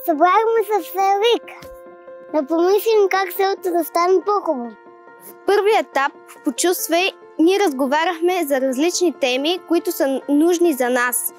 Събрахме се в Селик да помислим как селото да стане по-хубаво. В първия етап в Почувствай ние разговаряхме за различни теми, които са нужни за нас.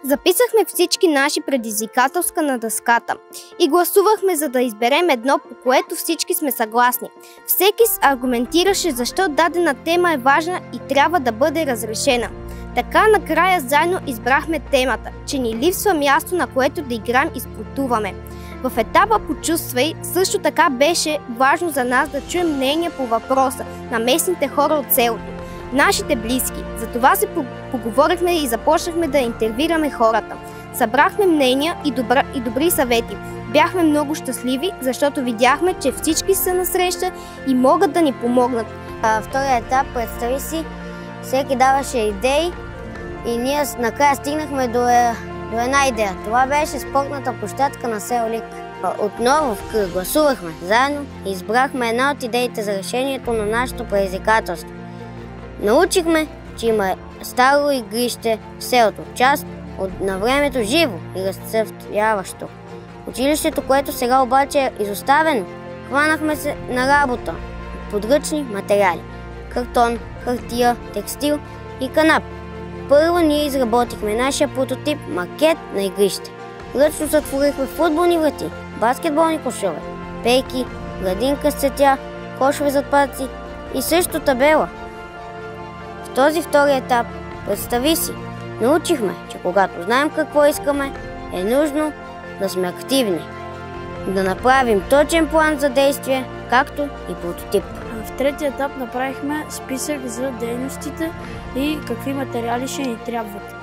Записахме всички наши предизвикателства на дъската и гласувахме, за да изберем едно, по което всички сме съгласни. Всеки аргументираше защо дадена тема е важна и трябва да бъде разрешена. Така накрая заедно избрахме темата, че ни липсва място, на което да играем и спортуваме. В етапа Почувствай също така беше важно за нас да чуем мнения по въпроса на местните хора от селото, нашите близки. Затова се поговорихме и започнахме да интервюираме хората. Събрахме мнения и добри съвети. Бяхме много щастливи, защото видяхме, че всички са насреща и могат да ни помогнат. Втория етап, представи си, всеки даваше идеи и ние накрая стигнахме до една идея. Това беше спортната площадка на село Лик. Отново гласувахме заедно и избрахме една от идеите за решението на нашето предизвикателство. Научихме, че има старо игрище в селото, част на времето живо и разцъфтяващо. Училището, което сега обаче е изоставено, хванахме се на работа от подръчни материали – картон, хартия, текстил и канап. Първо ние изработихме нашия прототип макет на игрище. Ръчно сътворихме футболни врати, баскетболни кошове, пейки, градинка с цветя, кошове за отпадъци и също табела. В този втори етап, представи си, научихме, че когато знаем какво искаме, е нужно да сме активни, да направим точен план за действие, както и прототип. В третия етап направихме списък за дейностите и какви материали ще ни трябват.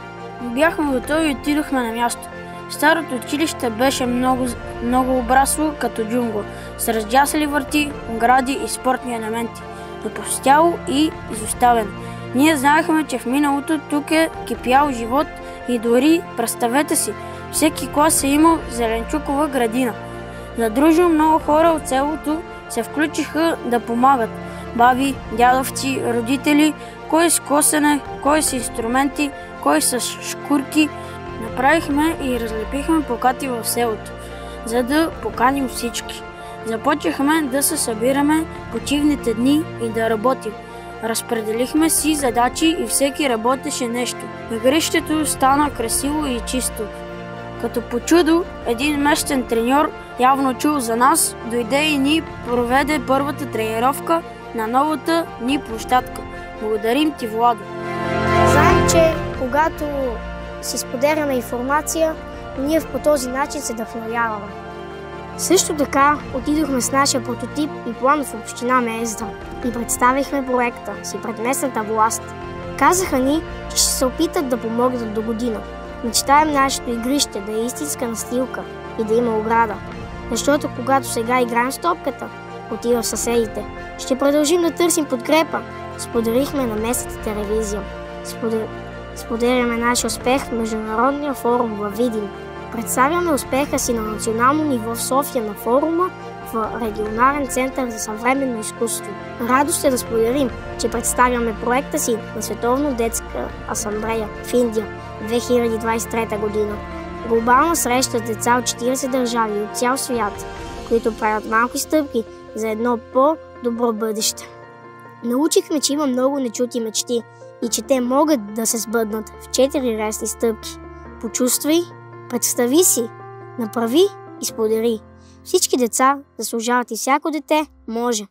Бяхме готови и отидохме на място. Старото училище беше много обрасло като джунгла, с раздясали врати, огради и спортни елементи, опустяло и изоставено. Ние знаехме, че в миналото тук е кипял живот и дори, представете си, всеки клас е имал зеленчукова градина. Задружно много хора от селото се включиха да помагат. Баби, дядовци, родители, кой с косене, кой с инструменти, кой с шкурки. Направихме и разлепихме плакати в селото, за да поканим всички. Започнахме да се събираме почивните дни и да работим. Разпределихме си задачи и всеки работеше нещо. Игрището стана красиво и чисто. Като по чудо, един местен треньор, явно чул за нас, дойде и ни проведе първата тренировка на новата ни площадка. Благодарим ти, Владо! Знаем, че когато си споделяме информация, ние по този начин се вдъхновяваме. Също така отидохме с нашия прототип и план в община Мездра и представихме проекта си пред местната власт. Казаха ни, че ще се опитат да помогнат до година. Мечтаем нашето игрище да е истинска настилка и да има ограда. Защото когато сега играем с топката, отива в съседите. Ще продължим да търсим подкрепа. Споделихме на местната телевизия. Споделяме нашия успех в Международния форум във Видин. Представяме успеха си на национално ниво в София на форума в Регионален център за съвременно изкуство. Радост е да споделим, че представяме проекта си на Световна детска асамблея в Индия 2023 година. Глобална среща с деца от 40 държави от цял свят, които правят малки стъпки за едно по-добро бъдеще. Научихме, че има много нечути мечти и че те могат да се сбъднат в 4 лесни стъпки. Почувствай, представи си, направи и сподели. Всички деца заслужават и всяко дете може.